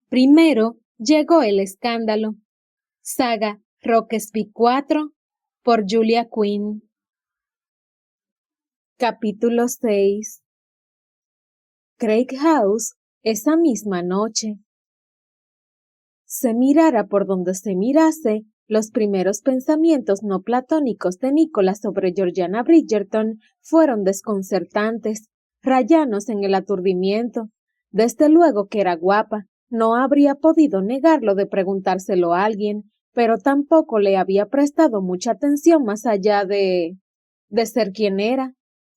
Primero llegó el escándalo. Saga Rockesby 4 por Julia Quinn. Capítulo 6. Craig House esa misma noche. Se mirara por donde se mirase, los primeros pensamientos no platónicos de Nicholas sobre Georgiana Bridgerton fueron desconcertantes, rayanos en el aturdimiento. Desde luego que era guapa, no habría podido negarlo de preguntárselo a alguien, pero tampoco le había prestado mucha atención más allá de ser quien era.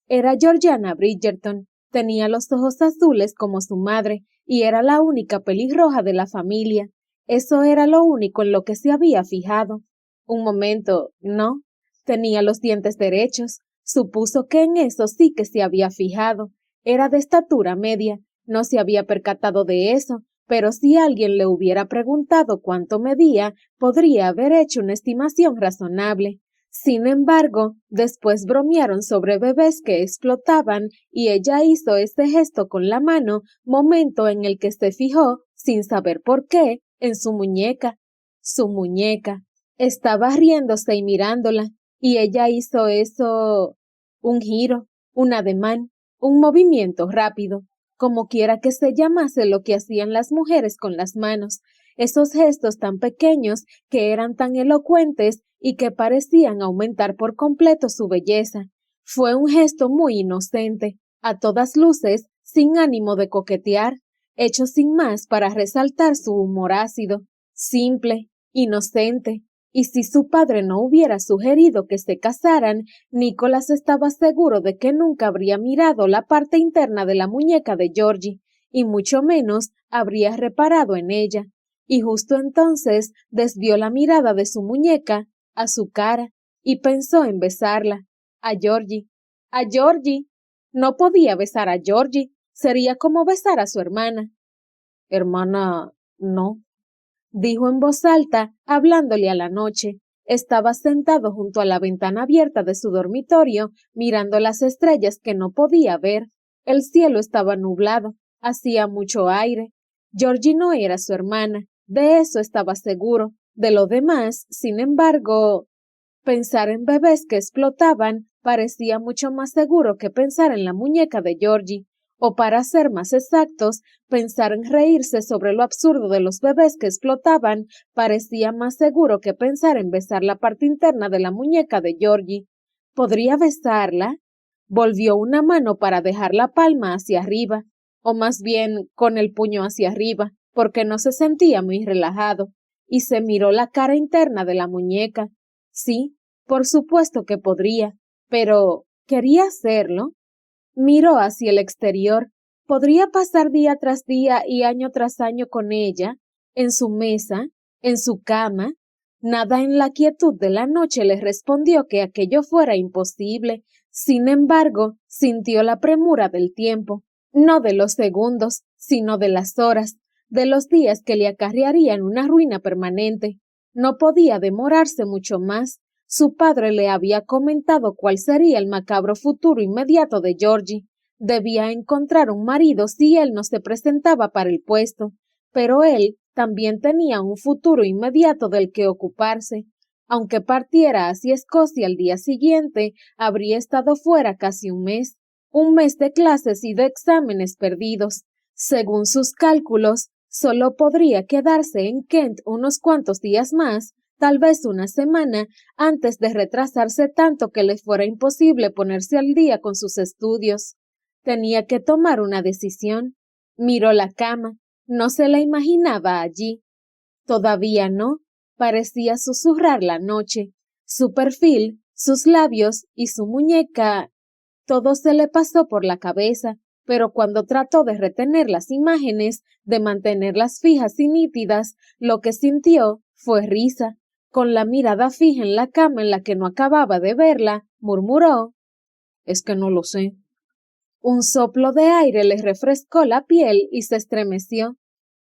Era Georgiana Bridgerton, tenía los ojos azules como su madre, y era la única pelirroja de la familia. Eso era lo único en lo que se había fijado. Un momento, no. Tenía los dientes derechos. Supuso que en eso sí que se había fijado. Era de estatura media. No se había percatado de eso, pero si alguien le hubiera preguntado cuánto medía, podría haber hecho una estimación razonable. Sin embargo, después bromearon sobre bebés que explotaban y ella hizo este gesto con la mano, momento en el que se fijó, sin saber por qué, en su muñeca. Su muñeca. Estaba riéndose y mirándola, y ella hizo eso, un giro, un ademán, un movimiento rápido, como quiera que se llamase lo que hacían las mujeres con las manos, esos gestos tan pequeños que eran tan elocuentes y que parecían aumentar por completo su belleza. Fue un gesto muy inocente, a todas luces, sin ánimo de coquetear, hecho sin más para resaltar su humor ácido, simple, inocente, y si su padre no hubiera sugerido que se casaran, Nicholas estaba seguro de que nunca habría mirado la parte interna de la muñeca de Georgie, y mucho menos habría reparado en ella, y justo entonces desvió la mirada de su muñeca a su cara, y pensó en besarla, a Georgie. ¡A Georgie! No podía besar a Georgie. Sería como besar a su hermana. Hermana, no, dijo en voz alta, hablándole a la noche. Estaba sentado junto a la ventana abierta de su dormitorio, mirando las estrellas que no podía ver. El cielo estaba nublado, hacía mucho aire. Georgie no era su hermana, de eso estaba seguro. De lo demás, sin embargo, pensar en bebés que explotaban parecía mucho más seguro que pensar en la muñeca de Georgie, o para ser más exactos, pensar en reírse sobre lo absurdo de los bebés que explotaban parecía más seguro que pensar en besar la parte interna de la muñeca de Georgie. ¿Podría besarla? Volvió una mano para dejar la palma hacia arriba, o más bien con el puño hacia arriba, porque no se sentía muy relajado, y se miró la cara interna de la muñeca. Sí, por supuesto que podría, pero ¿quería hacerlo? Miró hacia el exterior. ¿Podría pasar día tras día y año tras año con ella, en su mesa, en su cama? Nada en la quietud de la noche le respondió que aquello fuera imposible. Sin embargo, sintió la premura del tiempo, no de los segundos, sino de las horas, de los días que le acarrearían una ruina permanente. No podía demorarse mucho más. Su padre le había comentado cuál sería el macabro futuro inmediato de Georgie. Debía encontrar un marido si él no se presentaba para el puesto, pero él también tenía un futuro inmediato del que ocuparse. Aunque partiera hacia Escocia al día siguiente, habría estado fuera casi un mes de clases y de exámenes perdidos. Según sus cálculos, solo podría quedarse en Kent unos cuantos días más, tal vez una semana, antes de retrasarse tanto que le fuera imposible ponerse al día con sus estudios. Tenía que tomar una decisión. Miró la cama. No se la imaginaba allí. Todavía no. Parecía susurrar la noche. Su perfil, sus labios y su muñeca. Todo se le pasó por la cabeza, pero cuando trató de retener las imágenes, de mantenerlas fijas y nítidas, lo que sintió fue risa. Con la mirada fija en la cama en la que no acababa de verla, murmuró: «Es que no lo sé». Un soplo de aire le refrescó la piel y se estremeció.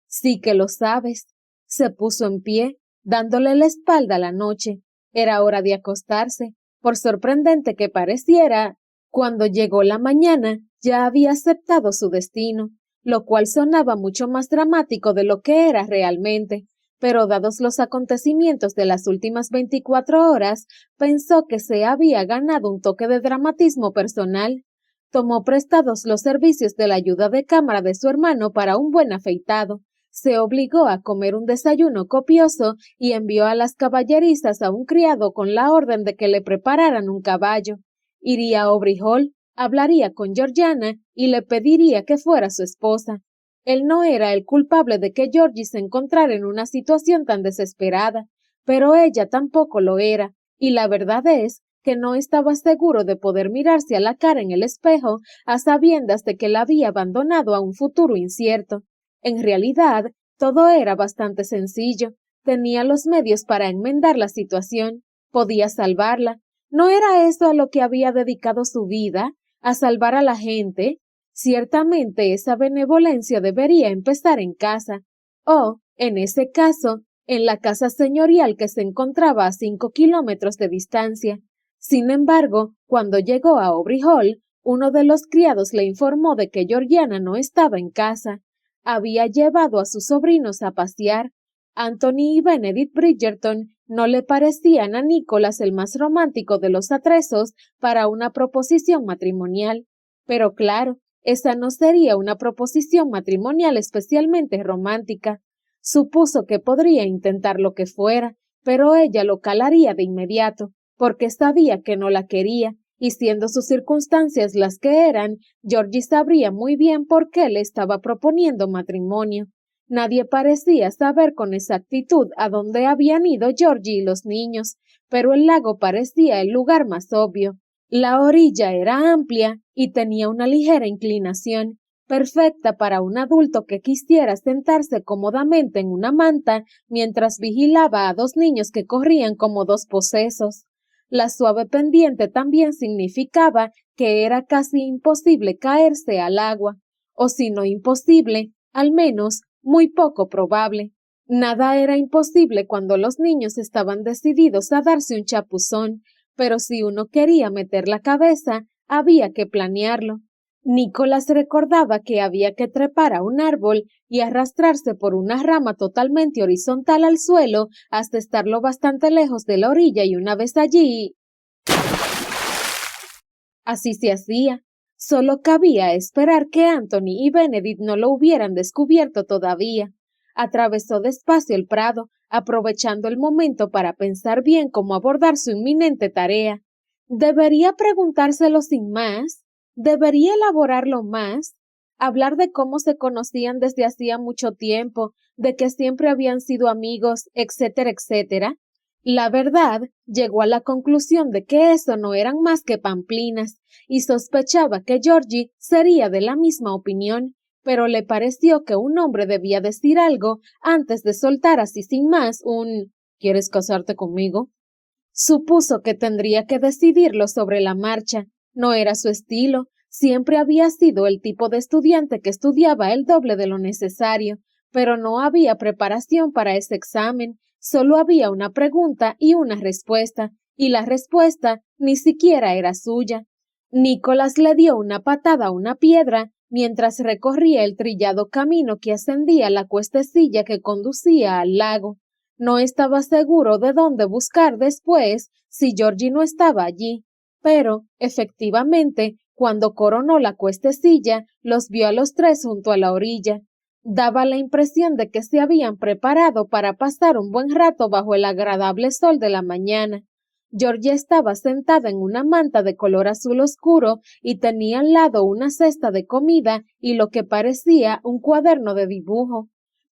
«Sí que lo sabes». Se puso en pie, dándole la espalda a la noche. Era hora de acostarse. Por sorprendente que pareciera, cuando llegó la mañana, ya había aceptado su destino. lo cual sonaba mucho más dramático de lo que era realmente, pero dados los acontecimientos de las últimas 24 horas, pensó que se había ganado un toque de dramatismo personal. Tomó prestados los servicios de la ayuda de cámara de su hermano para un buen afeitado, se obligó a comer un desayuno copioso y envió a las caballerizas a un criado con la orden de que le prepararan un caballo. Iría a Aubrey Hall, hablaría con Georgiana y le pediría que fuera su esposa. Él no era el culpable de que Georgie se encontrara en una situación tan desesperada, pero ella tampoco lo era, y la verdad es que no estaba seguro de poder mirarse a la cara en el espejo a sabiendas de que la había abandonado a un futuro incierto. En realidad, todo era bastante sencillo. Tenía los medios para enmendar la situación, podía salvarla. ¿No era eso a lo que había dedicado su vida? ¿A salvar a la gente? Ciertamente esa benevolencia debería empezar en casa, o, en ese caso, en la casa señorial que se encontraba a 5 kilómetros de distancia. Sin embargo, cuando llegó a Aubrey Hall, uno de los criados le informó de que Georgiana no estaba en casa. Había llevado a sus sobrinos a pasear. Anthony y Benedict Bridgerton no le parecían a Nicholas el más romántico de los atrezos para una proposición matrimonial. Pero claro, esa no sería una proposición matrimonial especialmente romántica. Supuso que podría intentar lo que fuera, pero ella lo calaría de inmediato, porque sabía que no la quería, y siendo sus circunstancias las que eran, Georgie sabría muy bien por qué le estaba proponiendo matrimonio. Nadie parecía saber con exactitud a dónde habían ido Georgie y los niños, pero el lago parecía el lugar más obvio. La orilla era amplia y tenía una ligera inclinación, perfecta para un adulto que quisiera sentarse cómodamente en una manta mientras vigilaba a dos niños que corrían como dos posesos. La suave pendiente también significaba que era casi imposible caerse al agua, o si no imposible, al menos muy poco probable. Nada era imposible cuando los niños estaban decididos a darse un chapuzón, pero si uno quería meter la cabeza, había que planearlo. Nicholas recordaba que había que trepar a un árbol y arrastrarse por una rama totalmente horizontal al suelo hasta estar lo bastante lejos de la orilla y una vez allí. Así se hacía. Solo cabía esperar que Anthony y Benedict no lo hubieran descubierto todavía. Atravesó despacio el prado, aprovechando el momento para pensar bien cómo abordar su inminente tarea. ¿Debería preguntárselo sin más? ¿Debería elaborarlo más? Hablar de cómo se conocían desde hacía mucho tiempo, de que siempre habían sido amigos, etcétera, etcétera. La verdad, llegó a la conclusión de que eso no eran más que pamplinas, y sospechaba que Georgie sería de la misma opinión, pero le pareció que un hombre debía decir algo antes de soltar así sin más un ¿quieres casarte conmigo? Supuso que tendría que decidirlo sobre la marcha. No era su estilo, siempre había sido el tipo de estudiante que estudiaba el doble de lo necesario, pero no había preparación para ese examen, solo había una pregunta y una respuesta, y la respuesta ni siquiera era suya. Nicholas le dio una patada a una piedra mientras recorría el trillado camino que ascendía la cuestecilla que conducía al lago. No estaba seguro de dónde buscar después si Georgie no estaba allí, pero, efectivamente, cuando coronó la cuestecilla, los vio a los tres junto a la orilla. Daba la impresión de que se habían preparado para pasar un buen rato bajo el agradable sol de la mañana. Georgie estaba sentada en una manta de color azul oscuro y tenía al lado una cesta de comida y lo que parecía un cuaderno de dibujo.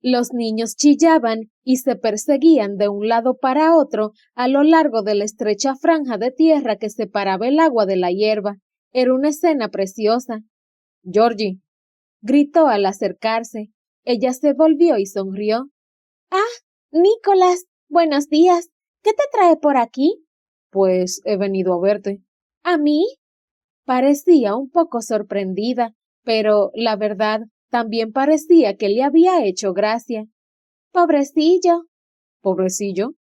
Los niños chillaban y se perseguían de un lado para otro a lo largo de la estrecha franja de tierra que separaba el agua de la hierba. Era una escena preciosa. «Georgie», gritó al acercarse. Ella se volvió y sonrió. «Ah, Nicholas, buenos días. ¿Qué te trae por aquí?» «Pues he venido a verte». «¿A mí?» Parecía un poco sorprendida, pero, la verdad, también parecía que le había hecho gracia. «Pobrecillo». «¿Pobrecillo?»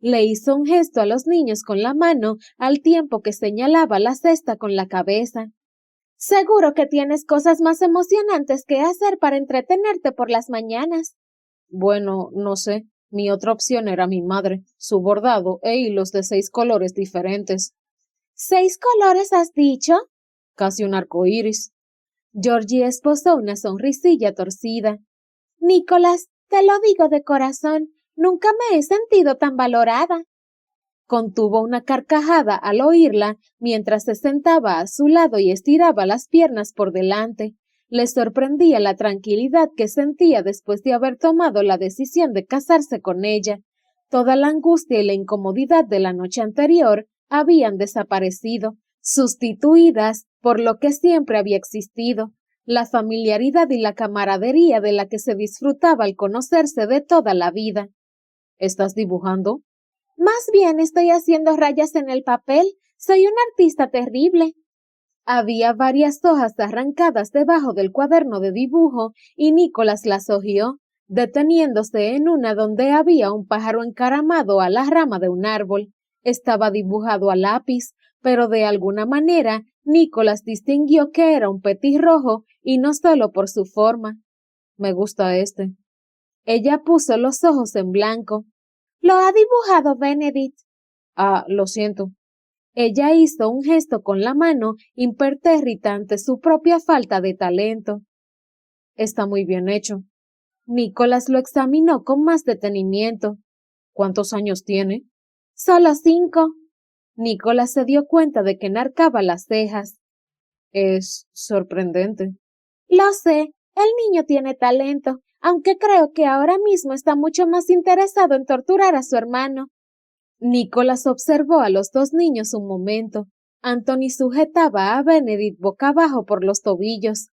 Le hizo un gesto a los niños con la mano al tiempo que señalaba la cesta con la cabeza. Seguro que tienes cosas más emocionantes que hacer para entretenerte por las mañanas. Bueno, no sé. Mi otra opción era mi madre, su bordado e hilos de 6 colores diferentes. ¿6 colores has dicho? Casi un arco iris. Georgie esbozó una sonrisilla torcida. Nicolás, te lo digo de corazón, nunca me he sentido tan valorada. Contuvo una carcajada al oírla mientras se sentaba a su lado y estiraba las piernas por delante. Le sorprendía la tranquilidad que sentía después de haber tomado la decisión de casarse con ella. Toda la angustia y la incomodidad de la noche anterior habían desaparecido, sustituidas por lo que siempre había existido, la familiaridad y la camaradería de la que se disfrutaba al conocerse de toda la vida. ¿Estás dibujando? Más bien estoy haciendo rayas en el papel. Soy un artista terrible. Había varias hojas arrancadas debajo del cuaderno de dibujo y Nicolás las hojeó, deteniéndose en una donde había un pájaro encaramado a la rama de un árbol. Estaba dibujado a lápiz, pero de alguna manera Nicolás distinguió que era un petirrojo y no solo por su forma. Me gusta este. Ella puso los ojos en blanco. Lo ha dibujado Benedict. Ah, lo siento. Ella hizo un gesto con la mano impertérrita ante su propia falta de talento. Está muy bien hecho. Nicolás lo examinó con más detenimiento. ¿Cuántos años tiene? Solo 5. Nicolás se dio cuenta de que enarcaba las cejas. Es sorprendente. Lo sé, el niño tiene talento, aunque creo que ahora mismo está mucho más interesado en torturar a su hermano. Nicolás observó a los dos niños un momento. Anthony sujetaba a Benedict boca abajo por los tobillos.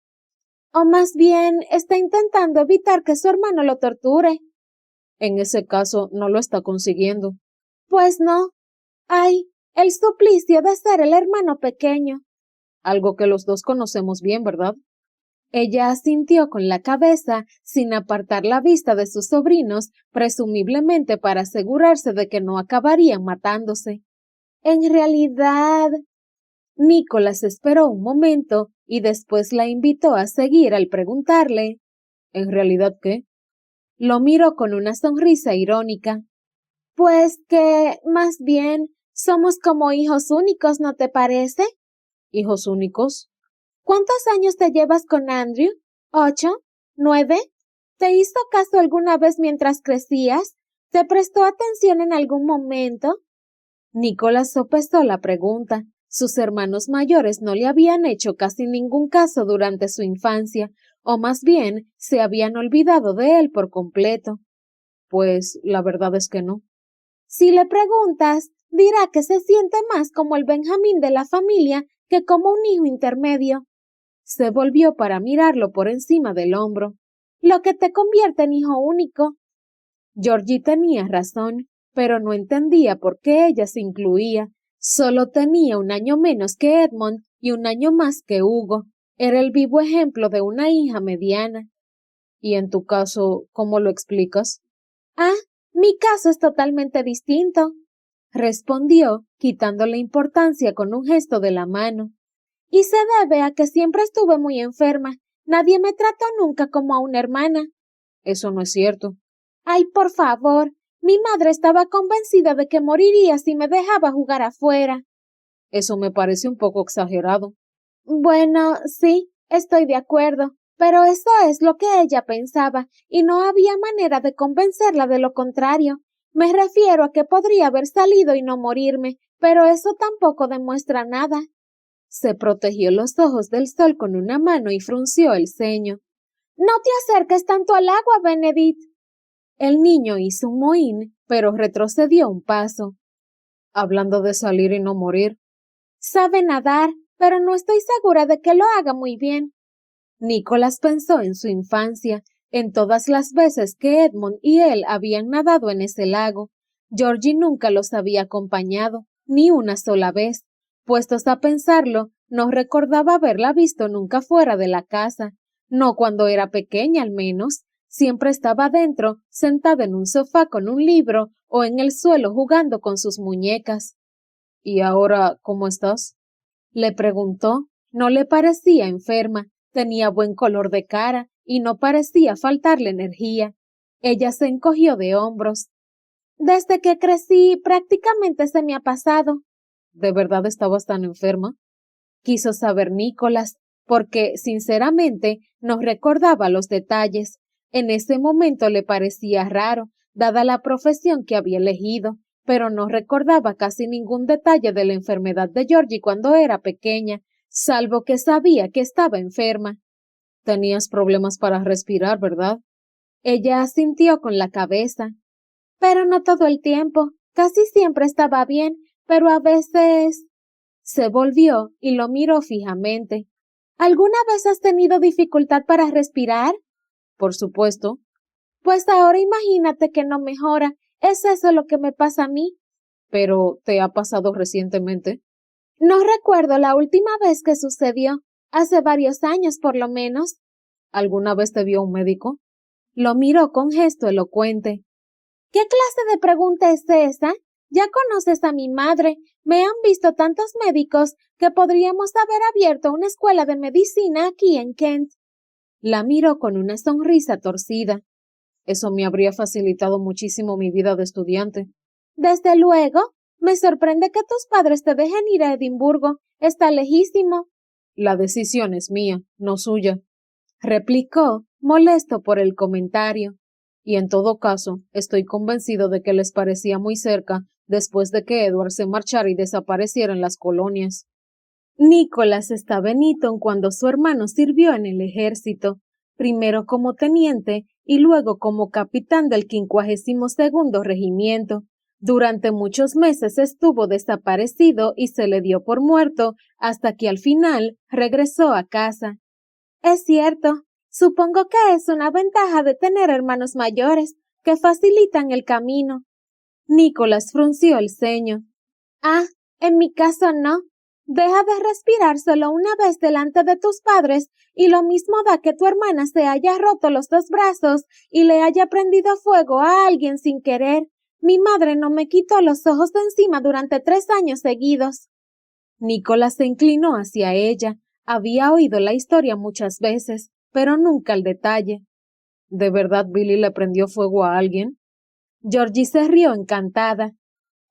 O más bien, está intentando evitar que su hermano lo torture. En ese caso, no lo está consiguiendo. Pues no. Ay, el suplicio de ser el hermano pequeño. Algo que los dos conocemos bien, ¿verdad? Ella asintió con la cabeza, sin apartar la vista de sus sobrinos, presumiblemente para asegurarse de que no acabarían matándose. En realidad, Nicolás esperó un momento y después la invitó a seguir al preguntarle, ¿en realidad qué? Lo miró con una sonrisa irónica. Pues que, más bien, somos como hijos únicos, ¿no te parece? ¿Hijos únicos? ¿Cuántos años te llevas con Andrew? ¿8? ¿9? ¿Te hizo caso alguna vez mientras crecías? ¿Te prestó atención en algún momento? Nicolás sopesó la pregunta. Sus hermanos mayores no le habían hecho casi ningún caso durante su infancia, o más bien se habían olvidado de él por completo. Pues la verdad es que no. Si le preguntas, dirá que se siente más como el Benjamín de la familia que como un hijo intermedio. Se volvió para mirarlo por encima del hombro. Lo que te convierte en hijo único. Georgie tenía razón, pero no entendía por qué ella se incluía. Solo tenía un año menos que Edmond y un año más que Hugo. Era el vivo ejemplo de una hija mediana. ¿Y en tu caso, cómo lo explicas? Ah, mi caso es totalmente distinto, respondió, quitándole importancia con un gesto de la mano. Y se debe a que siempre estuve muy enferma. Nadie me trató nunca como a una hermana. Eso no es cierto. Ay, por favor. Mi madre estaba convencida de que moriría si me dejaba jugar afuera. Eso me parece un poco exagerado. Bueno, sí, estoy de acuerdo, pero eso es lo que ella pensaba, y no había manera de convencerla de lo contrario. Me refiero a que podría haber salido y no morirme, pero eso tampoco demuestra nada. Se protegió los ojos del sol con una mano y frunció el ceño. No te acerques tanto al agua, Benedict. El niño hizo un mohín, pero retrocedió un paso. Hablando de salir y no morir. Sabe nadar, pero no estoy segura de que lo haga muy bien. Nicolás pensó en su infancia, en todas las veces que Edmond y él habían nadado en ese lago. Georgie nunca los había acompañado, ni una sola vez. Puestos a pensarlo, no recordaba haberla visto nunca fuera de la casa, no cuando era pequeña al menos. Siempre estaba dentro, sentada en un sofá con un libro o en el suelo jugando con sus muñecas. ¿Y ahora cómo estás? Le preguntó. No le parecía enferma, tenía buen color de cara y no parecía faltarle energía. Ella se encogió de hombros. Desde que crecí, prácticamente se me ha pasado. ¿De verdad estabas tan enferma? Quiso saber Nicolás, porque, sinceramente, no recordaba los detalles. En ese momento le parecía raro, dada la profesión que había elegido, pero no recordaba casi ningún detalle de la enfermedad de Georgie cuando era pequeña, salvo que sabía que estaba enferma. Tenías problemas para respirar, ¿verdad? Ella asintió con la cabeza. Pero no todo el tiempo. Casi siempre estaba bien, pero a veces... Se volvió y lo miró fijamente. ¿Alguna vez has tenido dificultad para respirar? Por supuesto. Pues ahora imagínate que no mejora. ¿Es eso lo que me pasa a mí? ¿Pero te ha pasado recientemente? No recuerdo la última vez que sucedió. Hace varios años, por lo menos. ¿Alguna vez te vio un médico? Lo miró con gesto elocuente. ¿Qué clase de pregunta es esa? Ya conoces a mi madre. Me han visto tantos médicos que podríamos haber abierto una escuela de medicina aquí en Kent. La miró con una sonrisa torcida. Eso me habría facilitado muchísimo mi vida de estudiante. Desde luego. Me sorprende que tus padres te dejen ir a Edimburgo. Está lejísimo. La decisión es mía, no suya, replicó, molesto por el comentario. Y en todo caso, estoy convencido de que les parecía muy cerca después de que Edward se marchara y desapareciera en las colonias. Nicholas estaba en Eton cuando su hermano sirvió en el ejército, primero como teniente y luego como capitán del 52º Regimiento. Durante muchos meses estuvo desaparecido y se le dio por muerto hasta que al final regresó a casa. Es cierto, supongo que es una ventaja de tener hermanos mayores que facilitan el camino. Nicholas frunció el ceño. Ah, en mi caso no. Deja de respirar solo una vez delante de tus padres y lo mismo da que tu hermana se haya roto los dos brazos y le haya prendido fuego a alguien sin querer. Mi madre no me quitó los ojos de encima durante 3 años seguidos. Nicholas se inclinó hacia ella. Había oído la historia muchas veces, pero nunca el detalle. ¿De verdad Billy le prendió fuego a alguien? Georgie se rió encantada.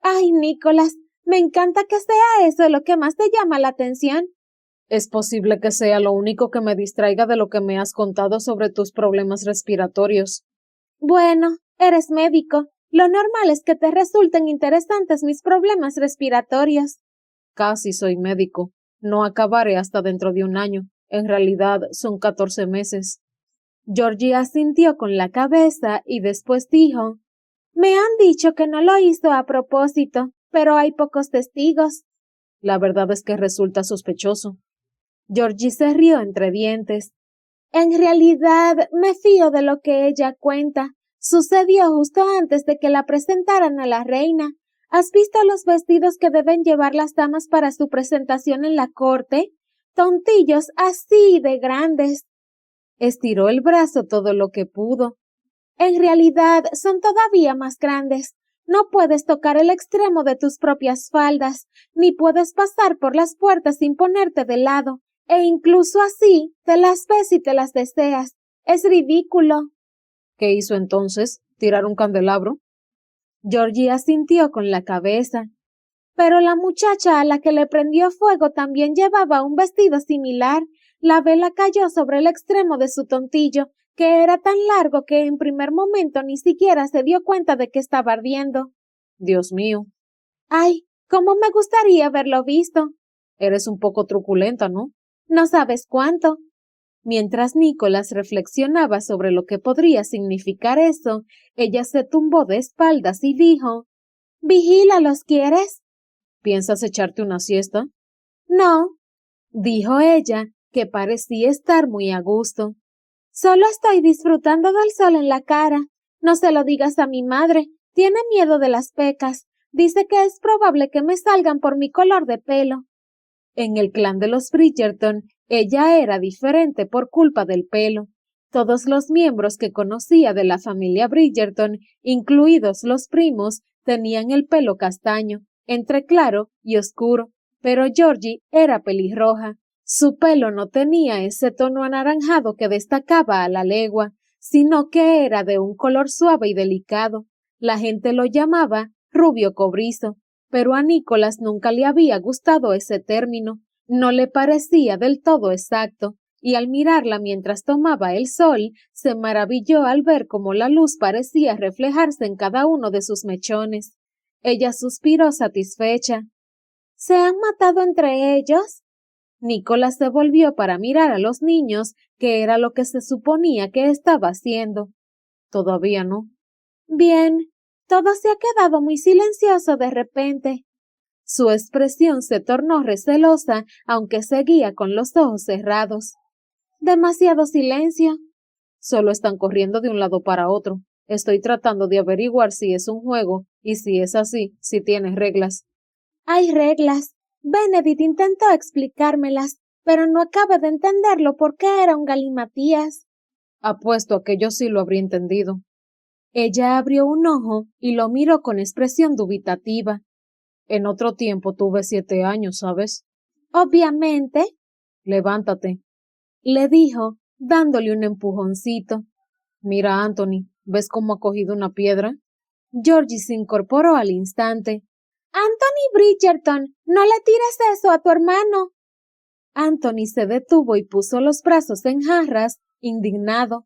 ¡Ay, Nicholas! Me encanta que sea eso lo que más te llama la atención. Es posible que sea lo único que me distraiga de lo que me has contado sobre tus problemas respiratorios. Bueno, eres médico. Lo normal es que te resulten interesantes mis problemas respiratorios. Casi soy médico. No acabaré hasta dentro de 1 año. En realidad son 14 meses. Georgie asintió con la cabeza y después dijo, me han dicho que no lo hizo a propósito, pero hay pocos testigos. La verdad es que resulta sospechoso. Georgie se rió entre dientes. En realidad, me fío de lo que ella cuenta. Sucedió justo antes de que la presentaran a la reina. ¿Has visto los vestidos que deben llevar las damas para su presentación en la corte? Tontillos así de grandes. Estiró el brazo todo lo que pudo. En realidad, son todavía más grandes. No puedes tocar el extremo de tus propias faldas, ni puedes pasar por las puertas sin ponerte de lado, e incluso así te las ves y te las deseas. Es ridículo. ¿Qué hizo entonces? ¿Tirar un candelabro? Georgie asintió con la cabeza. Pero la muchacha a la que le prendió fuego también llevaba un vestido similar. La vela cayó sobre el extremo de su tontillo, que era tan largo que en primer momento ni siquiera se dio cuenta de que estaba ardiendo. Dios mío. ¡Ay! ¿Cómo me gustaría haberlo visto? Eres un poco truculenta, ¿no? No sabes cuánto. Mientras Nicholas reflexionaba sobre lo que podría significar eso, ella se tumbó de espaldas y dijo, «Vigílalos, ¿quieres?» ¿Piensas echarte una siesta? No, dijo ella, que parecía estar muy a gusto. Solo estoy disfrutando del sol en la cara. No se lo digas a mi madre. Tiene miedo de las pecas. Dice que es probable que me salgan por mi color de pelo. En el clan de los Bridgerton, ella era diferente por culpa del pelo. Todos los miembros que conocía de la familia Bridgerton, incluidos los primos, tenían el pelo castaño, entre claro y oscuro, pero Georgie era pelirroja. Su pelo no tenía ese tono anaranjado que destacaba a la legua, sino que era de un color suave y delicado. La gente lo llamaba rubio cobrizo, pero a Nicolás nunca le había gustado ese término, no le parecía del todo exacto, y al mirarla mientras tomaba el sol, se maravilló al ver cómo la luz parecía reflejarse en cada uno de sus mechones. Ella suspiró satisfecha. ¿Se han matado entre ellos? Nicolás se volvió para mirar a los niños, que era lo que se suponía que estaba haciendo. Todavía no. Bien, todo se ha quedado muy silencioso de repente. Su expresión se tornó recelosa, aunque seguía con los ojos cerrados. Demasiado silencio. Solo están corriendo de un lado para otro. Estoy tratando de averiguar si es un juego y si es así, si tiene reglas. Hay reglas. Benedict intentó explicármelas, pero no acabé de entenderlo porque era un galimatías. Apuesto a que yo sí lo habría entendido. Ella abrió un ojo y lo miró con expresión dubitativa. En otro tiempo tuve 7 años, ¿sabes? Obviamente, Levántate. le dijo, dándole un empujoncito. Mira, Anthony, ¿ves cómo ha cogido una piedra? Georgie se incorporó al instante. Anthony Bridgerton, no le tires eso a tu hermano. Anthony se detuvo y puso los brazos en jarras, indignado.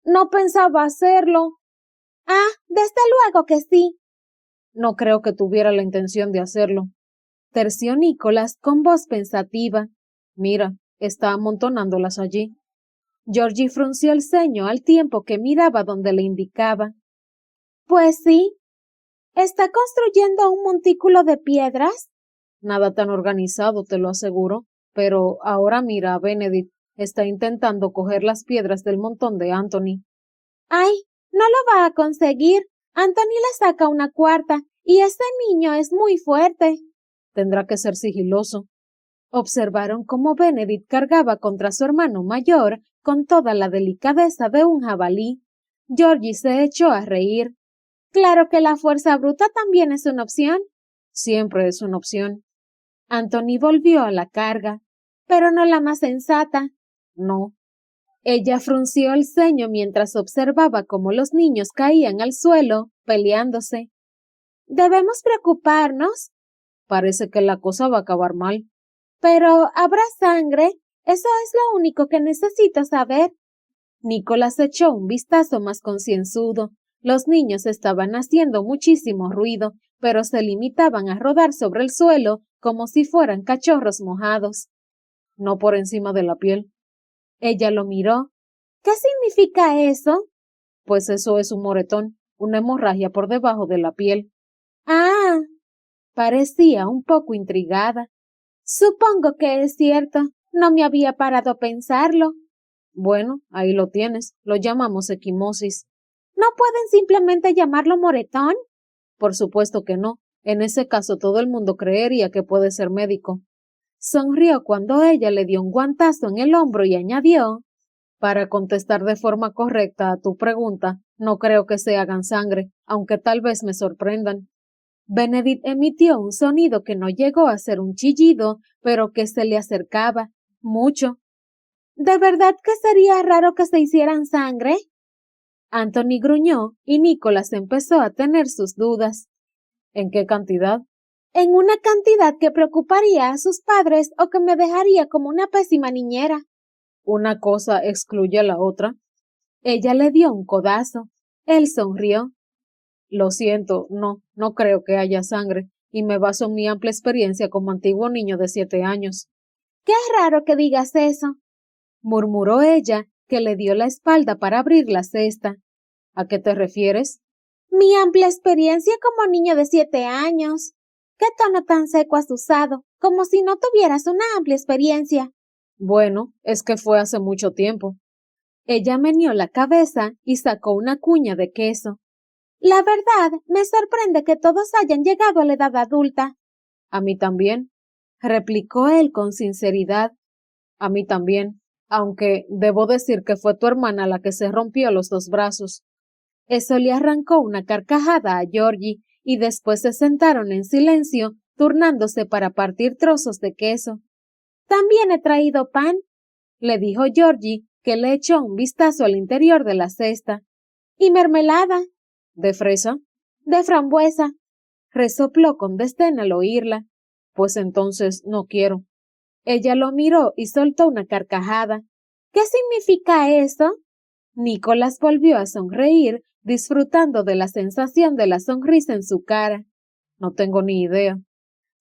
No pensaba hacerlo. Ah, desde luego que sí. No creo que tuviera la intención de hacerlo. Terció Nicolás con voz pensativa. Mira, está amontonándolas allí. Georgie frunció el ceño al tiempo que miraba donde le indicaba. Pues sí. ¿Está construyendo un montículo de piedras? Nada tan organizado, te lo aseguro. Pero ahora mira a Benedict. Está intentando coger las piedras del montón de Anthony. Ay, no lo va a conseguir. Anthony le saca una cuarta, y ese niño es muy fuerte. Tendrá que ser sigiloso. Observaron cómo Benedict cargaba contra su hermano mayor con toda la delicadeza de un jabalí. Georgie se echó a reír. Claro que la fuerza bruta también es una opción. Siempre es una opción. Anthony volvió a la carga, pero no la más sensata. No. Ella frunció el ceño mientras observaba cómo los niños caían al suelo, peleándose. ¿Debemos preocuparnos? Parece que la cosa va a acabar mal. Pero habrá sangre. Eso es lo único que necesito saber. Nicolás echó un vistazo más concienzudo. Los niños estaban haciendo muchísimo ruido, pero se limitaban a rodar sobre el suelo como si fueran cachorros mojados. No por encima de la piel. Ella lo miró. ¿Qué significa eso? Pues eso es un moretón, una hemorragia por debajo de la piel. Ah, parecía un poco intrigada. Supongo que es cierto. No me había parado a pensarlo. Bueno, ahí lo tienes. Lo llamamos equimosis. ¿No pueden simplemente llamarlo moretón? Por supuesto que no. En ese caso todo el mundo creería que puede ser médico. Sonrió cuando ella le dio un guantazo en el hombro y añadió, para contestar de forma correcta a tu pregunta, no creo que se hagan sangre, aunque tal vez me sorprendan. Benedict emitió un sonido que no llegó a ser un chillido, pero que se le acercaba mucho. ¿De verdad que sería raro que se hicieran sangre? Anthony gruñó y Nicholas empezó a tener sus dudas. ¿En qué cantidad? En una cantidad que preocuparía a sus padres o que me dejaría como una pésima niñera. Una cosa excluye a la otra. Ella le dio un codazo. Él sonrió. Lo siento, no creo que haya sangre, y me baso en mi amplia experiencia como antiguo niño de 7 años. Qué raro que digas eso, murmuró ella, que le dio la espalda para abrir la cesta. ¿A qué te refieres? Mi amplia experiencia como niño de 7 años. ¿Qué tono tan seco has usado? Como si no tuvieras una amplia experiencia. Bueno, es que fue hace mucho tiempo. Ella meneó la cabeza y sacó una cuña de queso. La verdad, me sorprende que todos hayan llegado a la edad adulta. A mí también, replicó él con sinceridad. A mí también, aunque debo decir que fue tu hermana la que se rompió los 2 brazos. Eso le arrancó una carcajada a Georgie, y después se sentaron en silencio, turnándose para partir trozos de queso. También he traído pan, le dijo Georgie, que le echó un vistazo al interior de la cesta. Y mermelada. ¿De fresa? De frambuesa. Resopló con desdén al oírla. Pues entonces no quiero. Ella lo miró y soltó una carcajada. ¿Qué significa eso? Nicolás volvió a sonreír, disfrutando de la sensación de la sonrisa en su cara. No tengo ni idea.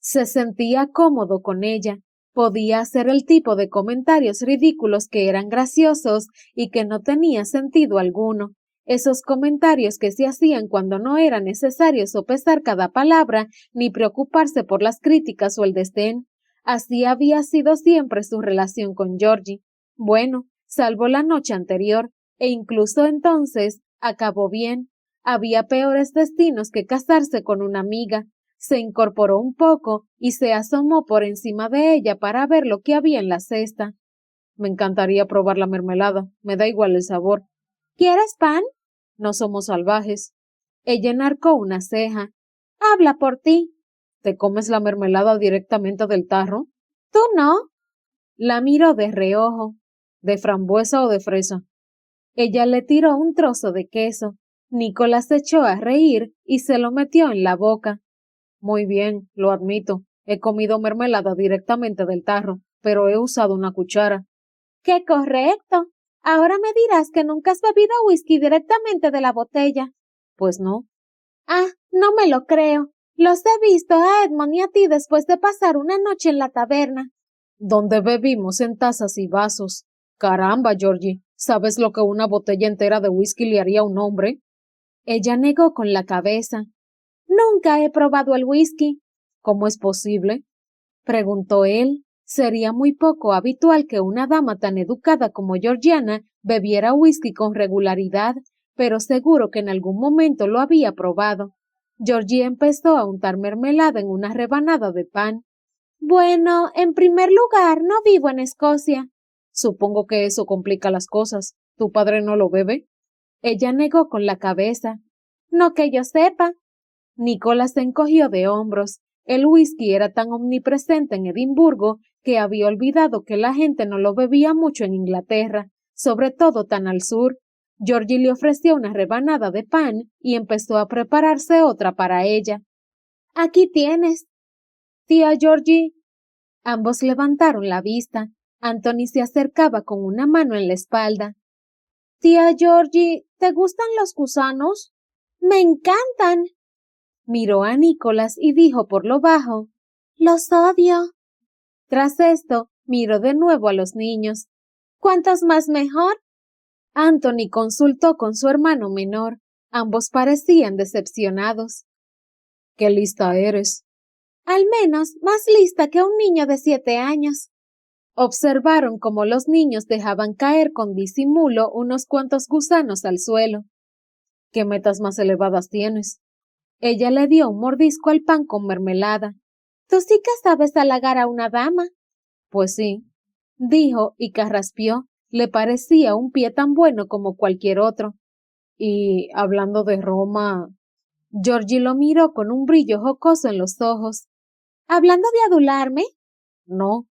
Se sentía cómodo con ella. Podía hacer el tipo de comentarios ridículos que eran graciosos y que no tenía sentido alguno. Esos comentarios que se hacían cuando no era necesario sopesar cada palabra ni preocuparse por las críticas o el desdén. Así había sido siempre su relación con Georgie. Bueno, salvo la noche anterior, e incluso entonces acabó bien. Había peores destinos que casarse con una amiga. Se incorporó un poco y se asomó por encima de ella para ver lo que había en la cesta. Me encantaría probar la mermelada, me da igual el sabor. ¿Quieres pan? No somos salvajes. Ella enarcó una ceja. Habla por ti. ¿Te comes la mermelada directamente del tarro? ¿Tú no? La miró de reojo. ¿De frambuesa o de fresa? Ella le tiró un trozo de queso. Nicolás se echó a reír y se lo metió en la boca. Muy bien, lo admito. He comido mermelada directamente del tarro, pero he usado una cuchara. ¡Qué correcto! Ahora me dirás que nunca has bebido whisky directamente de la botella. Pues no. Ah, no me lo creo. Los he visto a Edmond y a ti después de pasar una noche en la taberna. Donde bebimos en tazas y vasos. Caramba, Georgie, ¿sabes lo que una botella entera de whisky le haría a un hombre? Ella negó con la cabeza. Nunca he probado el whisky. ¿Cómo es posible? Preguntó él. Sería muy poco habitual que una dama tan educada como Georgiana bebiera whisky con regularidad, pero seguro que en algún momento lo había probado. Georgie empezó a untar mermelada en una rebanada de pan. Bueno, en primer lugar, no vivo en Escocia. Supongo que eso complica las cosas. ¿Tu padre no lo bebe? Ella negó con la cabeza. No que yo sepa. Nicolás se encogió de hombros. El whisky era tan omnipresente en Edimburgo que había olvidado que la gente no lo bebía mucho en Inglaterra, sobre todo tan al sur. Georgie le ofreció una rebanada de pan y empezó a prepararse otra para ella. Aquí tienes. Tía Georgie. Ambos levantaron la vista. Anthony se acercaba con una mano en la espalda. Tía Georgie, ¿te gustan los gusanos? ¡Me encantan! Miró a Nicolás y dijo por lo bajo: ¡Los odio! Tras esto, miró de nuevo a los niños. ¿Cuántos más mejor? Anthony consultó con su hermano menor. Ambos parecían decepcionados. ¡Qué lista eres! Al menos más lista que un niño de 7 años. Observaron cómo los niños dejaban caer con disimulo unos cuantos gusanos al suelo. ¿Qué metas más elevadas tienes? Ella le dio un mordisco al pan con mermelada. ¿Tú sí que sabes halagar a una dama? Pues sí, dijo y carraspeó. Le parecía un pie tan bueno como cualquier otro. Y, hablando de Roma... Georgie lo miró con un brillo jocoso en los ojos. ¿Hablando de adularme? No.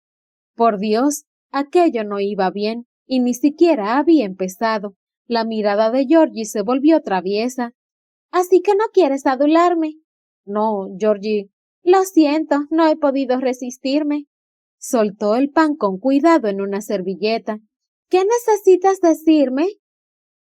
Por Dios, aquello no iba bien, y ni siquiera había empezado. La mirada de Georgie se volvió traviesa. ¿Así que no quieres adularme? No, Georgie. Lo siento, no he podido resistirme. Soltó el pan con cuidado en una servilleta. ¿Qué necesitas decirme?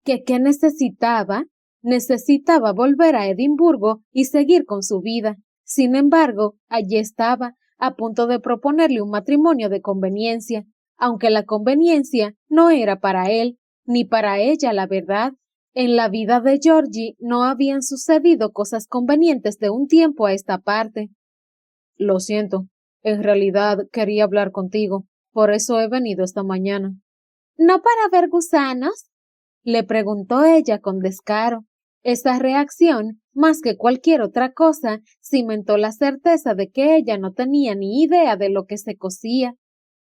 ¿Qué necesitaba? Necesitaba volver a Edimburgo y seguir con su vida. Sin embargo, allí estaba, a punto de proponerle un matrimonio de conveniencia, aunque la conveniencia no era para él, ni para ella, la verdad. En la vida de Georgie no habían sucedido cosas convenientes de un tiempo a esta parte. Lo siento, en realidad quería hablar contigo, por eso he venido esta mañana. ¿No para ver gusanos? Le preguntó ella con descaro. Esa reacción, más que cualquier otra cosa, cimentó la certeza de que ella no tenía ni idea de lo que se cocía.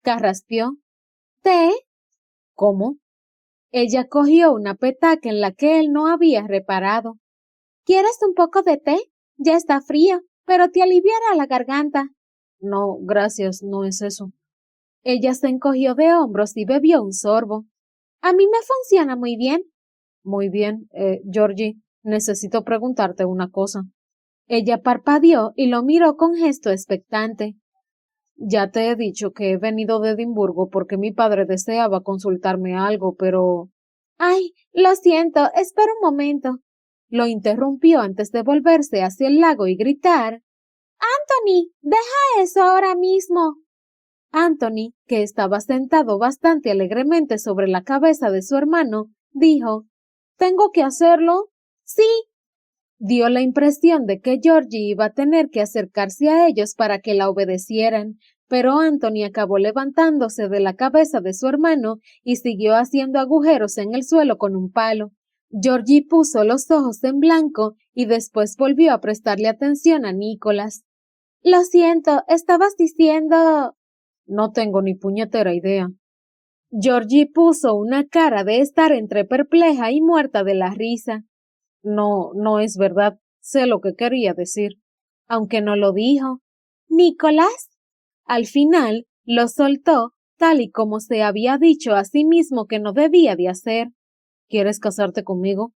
Carraspeó. ¿Té? ¿Cómo? Ella cogió una petaca en la que él no había reparado. ¿Quieres un poco de té? Ya está frío, pero te aliviará la garganta. No, gracias, no es eso. Ella se encogió de hombros y bebió un sorbo. A mí me funciona muy bien. Muy bien, Georgie, necesito preguntarte una cosa. Ella parpadeó y lo miró con gesto expectante. Ya te he dicho que he venido de Edimburgo porque mi padre deseaba consultarme algo, pero... Ay, lo siento, espera un momento. Lo interrumpió antes de volverse hacia el lago y gritar. Anthony, deja eso ahora mismo. Anthony, que estaba sentado bastante alegremente sobre la cabeza de su hermano, dijo, ¿Tengo que hacerlo? Sí. Dio la impresión de que Georgie iba a tener que acercarse a ellos para que la obedecieran, pero Anthony acabó levantándose de la cabeza de su hermano y siguió haciendo agujeros en el suelo con un palo. Georgie puso los ojos en blanco y después volvió a prestarle atención a Nicholas. Lo siento, estabas diciendo... No tengo ni puñetera idea. Georgie puso una cara de estar entre perpleja y muerta de la risa. No es verdad. Sé lo que quería decir. Aunque no lo dijo. ¿Nicolás? Al final lo soltó, tal y como se había dicho a sí mismo que no debía de hacer. ¿Quieres casarte conmigo?